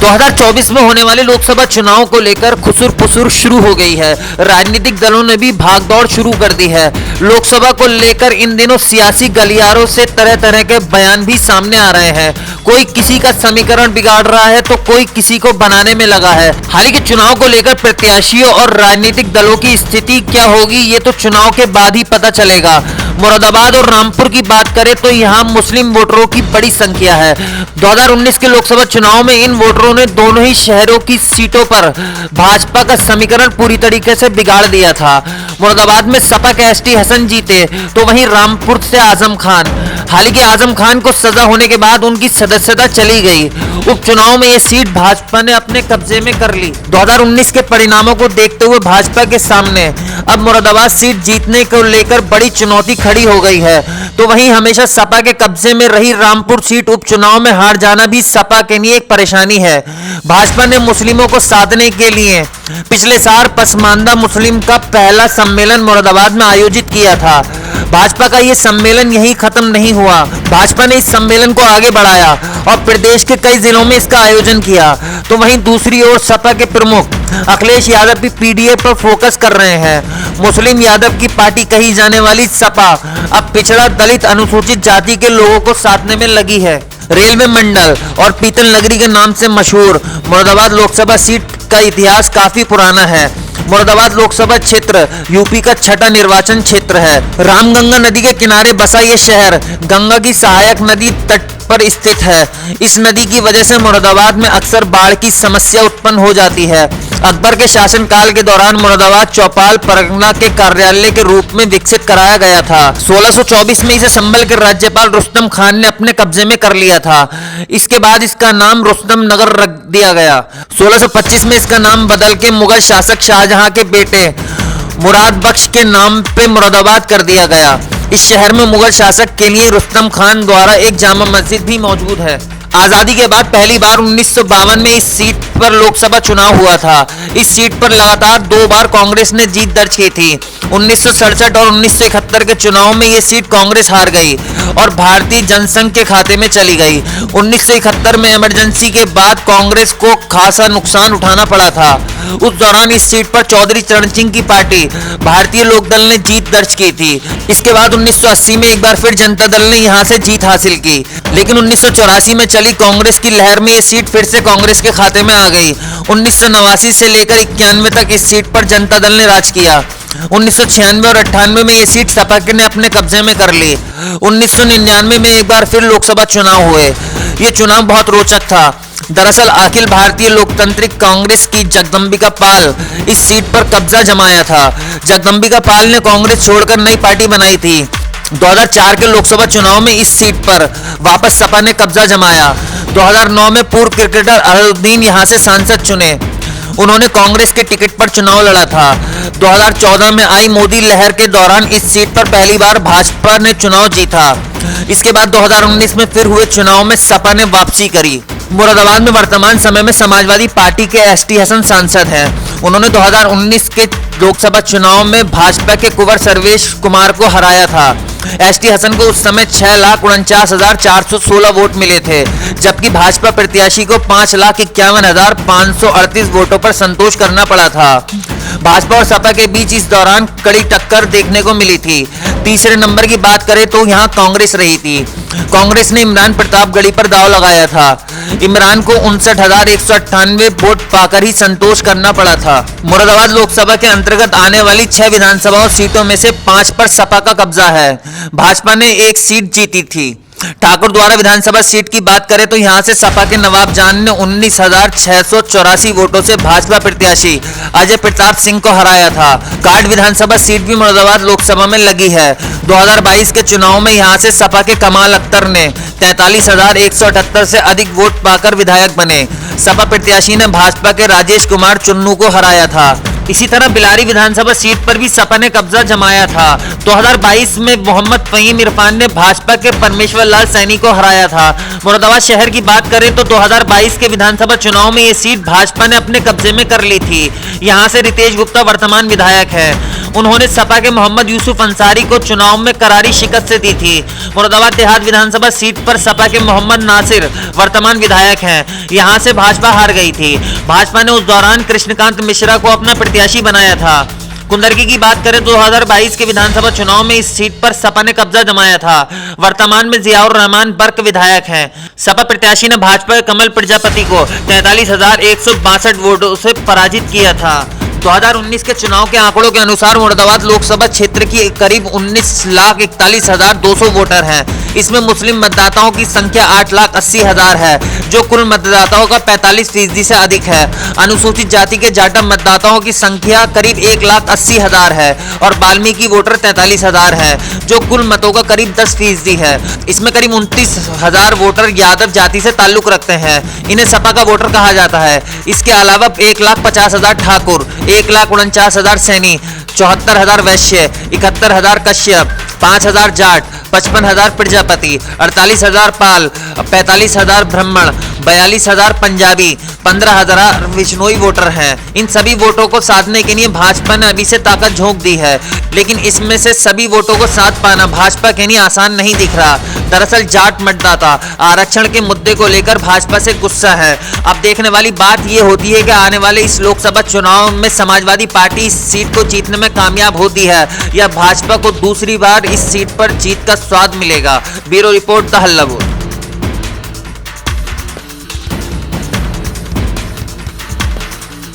2024 में होने वाले लोकसभा चुनाव को लेकर खुसुर-पुसुर शुरू हो गई है। राजनीतिक दलों ने भी भागदौड़ शुरू कर दी है। लोकसभा को लेकर इन दिनों सियासी गलियारों से तरह तरह के बयान भी सामने आ रहे हैं। कोई किसी का समीकरण बिगाड़ रहा है तो कोई किसी को बनाने में लगा है। हालांकि चुनाव को लेकर प्रत्याशियों और राजनीतिक दलों की स्थिति क्या होगी ये तो चुनाव के बाद ही पता चलेगा। मुरादाबाद और रामपुर की बात करें तो यहाँ मुस्लिम वोटरों की बड़ी संख्या है। 2019 के लोकसभा चुनाव में इन वोटरों ने दोनों ही शहरों की सीटों पर भाजपा का समीकरण पूरी तरीके से बिगाड़ दिया था। मुरादाबाद में सपा के एसटी हसन जीते तो वहीं रामपुर से आजम खान। हालांकि आजम खान को सजा होने के बाद उनकी सदस्यता चली गई। उपचुनाव में यह सीट भाजपा ने अपने कब्जे में कर ली। 2019 के परिणामों को देखते हुए भाजपा के सामने अब मुरादाबाद सीट जीतने को लेकर बड़ी चुनौती खड़ी हो गई है। तो वहीं हमेशा सपा के कब्जे में रही रामपुर सीट उपचुनाव में हार जाना भी सपा के लिए एक परेशानी है। भाजपा ने मुस्लिमों को साधने के लिए पिछले साल पसमानदा मुस्लिम का पहला सम्मेलन मुरादाबाद में आयोजित किया था। भाजपा का यह सम्मेलन यहीं खत्म नहीं हुआ। भाजपा ने इस सम्मेलन को आगे बढ़ाया और प्रदेश के कई जिलों में इसका आयोजन किया। तो वहीं दूसरी ओर सपा के प्रमुख अखिलेश यादव भी पीडीए पर फोकस कर रहे हैं। मुस्लिम यादव की पार्टी कही जाने वाली सपा अब पिछड़ा दलित अनुसूचित जाति के लोगों को साधने में लगी है। रेलवे मंडल और पीतल नगरी के नाम से मशहूर मुरादाबाद लोकसभा सीट का इतिहास काफी पुराना है। मुरादाबाद लोकसभा क्षेत्र यूपी का छठा निर्वाचन क्षेत्र है। रामगंगा नदी के किनारे बसा यह शहर गंगा की सहायक नदी तट पर स्थित है। इस नदी की वजह से मुरादाबाद में अक्सर बाढ़ की समस्या उत्पन्न हो जाती है। अकबर के शासनकाल के दौरान मुरादाबाद चौपाल परगना के कार्यालय के रूप में विकसित कराया गया था। 1624 में इसे संभल के राज्यपाल रुस्तम खान ने अपने कब्जे में कर लिया था। इसके बाद इसका नाम रुस्तम नगर रख दिया गया। 1625 में इसका नाम बदल के मुगल शासक शाहजहां के बेटे मुराद बख्श के नाम पे मुरादाबाद कर दिया गया। इस शहर में मुगल शासक के लिए रुस्तम खान द्वारा एक जामा मस्जिद भी मौजूद है। आजादी के बाद पहली बार 1952 में इस सीट पर लोकसभा चुनाव हुआ था। इस सीट पर लगातार 2 बार कांग्रेस ने जीत दर्ज की थी। 1967 और 1971 के चुनाव में ये सीट कांग्रेस हार गई और भारतीय जनसंघ के खाते में चली गई। 1971 में इमरजेंसी के बाद कांग्रेस को खासा नुकसान उठाना पड़ा था। उस दौरान इस सीट पर चौधरी चरण सिंह की पार्टी भारतीय लोकदल ने जीत दर्ज की थी। इसके बाद 1980 में एक बार फिर जनता दल ने यहां से जीत हासिल की, लेकिन 1984 में चली कांग्रेस की लहर में यह सीट फिर से कांग्रेस के खाते में आ गई। 1989 से लेकर 91 तक इस सीट पर जनता दल ने राज किया। 1996 और 98 में ये सीट सपा ने अपने कब्जे में कर ली। 1999 में एक बार फिर लोकसभा चुनाव हुए। ये चुनाव बहुत रोचक था। दरअसल अखिल भारतीय लोकतांत्रिक कांग्रेस की जगदंबिका पाल इस सीट पर कब्जा जमाया था। जगदंबिका पाल ने कांग्रेस छोड़कर नई पार्टी बनाई थी। 2004 के लोकसभा चुनाव में इस सीट पर वापस सपा ने कब्जा जमाया। 2009 में पूर्व क्रिकेटर अजहरुद्दीन यहां से सांसद चुने। उन्होंने कांग्रेस के टिकट पर चुनाव लड़ा था। 2014 में आई मोदी लहर के दौरान इस सीट पर पहली बार भाजपा ने चुनाव जीता। इसके बाद 2019 में फिर हुए चुनाव में सपा ने वापसी करी। मुरादाबाद में वर्तमान समय में समाजवादी पार्टी के एसटी हसन सांसद हैं। उन्होंने 2019 के लोकसभा चुनाव में भाजपा के कुंवर सर्वेश कुमार को हराया था। एसटी हसन को उस समय 6,49,416 वोट मिले थे, जबकि भाजपा प्रत्याशी को 5,51,538 वोटों पर संतोष करना पड़ा था। भाजपा और सपा के बीच इस दौरान कड़ी टक्कर देखने को मिली थी। तीसरे नंबर की बात करें तो यहां कांग्रेस रही थी। कांग्रेस ने इमरान प्रतापगढ़ी पर दांव लगाया था। इमरान को 59,198 वोट पाकर ही संतोष करना पड़ा था। मुरादाबाद लोकसभा के अंतर्गत आने वाली 6 विधानसभा सीटों में से 5 पर सपा का कब्जा है। भाजपा ने 1 सीट जीती थी। ठाकुर द्वारा विधानसभा सीट की बात करें तो यहां से सपा के नवाब जान ने 19,684 वोटों से भाजपा प्रत्याशी अजय प्रताप सिंह को हराया था। काट विधानसभा सीट भी मुरादाबाद लोकसभा में लगी है। 2022 के चुनाव में यहां से सपा के कमाल अख्तर ने 43,178 से अधिक वोट पाकर विधायक बने। सपा प्रत्याशी ने भाजपा के राजेश कुमार चुन्नू को हराया था। इसी तरह बिलारी विधानसभा सीट पर भी सपा ने कब्जा जमाया था। 2022 में मोहम्मद फहीम इरफान ने भाजपा के परमेश्वर लाल सैनी को हराया था। मुरादाबाद शहर की बात करें तो 2022 के विधानसभा चुनाव में ये सीट भाजपा ने अपने कब्जे में कर ली थी। यहां से रितेश गुप्ता वर्तमान विधायक है। उन्होंने सपा के मोहम्मद यूसुफ अंसारी को चुनाव में करारी शिकस्त दी थी। मुरादाबाद देहात विधानसभा सीट पर सपा के मोहम्मद नासिर वर्तमान विधायक हैं। यहां से भाजपा हार गई थी। भाजपा ने उस दौरान कृष्णकांत मिश्रा को अपना प्रत्याशी बनाया था। कुंदरकी की बात करें 2022 के विधानसभा चुनाव में इस सीट पर सपा ने कब्जा जमाया था। वर्तमान में जियाउर रहमान बर्क विधायक हैं। सपा प्रत्याशी ने भाजपा के कमल प्रजापति को 43,162 वोटों से पराजित किया था। 2019 के चुनाव के आंकड़ों के अनुसार मुरादाबाद लोकसभा क्षेत्र की करीब 19,41,200 वोटर हैं। इसमें मुस्लिम मतदाताओं की संख्या 8,80,000 है, जो कुल मतदाताओं का 45% से अधिक है। अनुसूचित जाति के जाटव मतदाताओं की संख्या करीब 1,80,000 है और वाल्मीकि वोटर 43,000 है, जो कुल मतों का करीब 10% है। इसमें करीब 29,000 वोटर यादव जाति से ताल्लुक रखते हैं। इन्हें सपा का वोटर कहा जाता है। इसके अलावा 1,50,000 ठाकुर, 1,49,000 सैनी, 74,000 वैश्य, 71,000 कश्यप, 5,000 जाट, 55,000 प्रजापति, 48,000 पाल, 45,000 ब्राह्मण, 42,000 पंजाबी, 15,000 विश्नोई वोटर हैं। इन सभी वोटों को साधने के लिए भाजपा ने अभी से ताकत झोंक दी है, लेकिन इसमें से सभी वोटों को साध पाना भाजपा के लिए आसान नहीं दिख रहा। दरअसल जाट मतदाता आरक्षण के मुद्दे को लेकर भाजपा से गुस्सा है। अब देखने वाली बात यह होती है कि आने वाले इस लोकसभा चुनाव में समाजवादी पार्टी इस सीट को जीतने में कामयाब होती है या भाजपा को दूसरी बार इस सीट पर जीत का स्वाद मिलेगा। ब्यूरो रिपोर्ट द हल्ला बोल।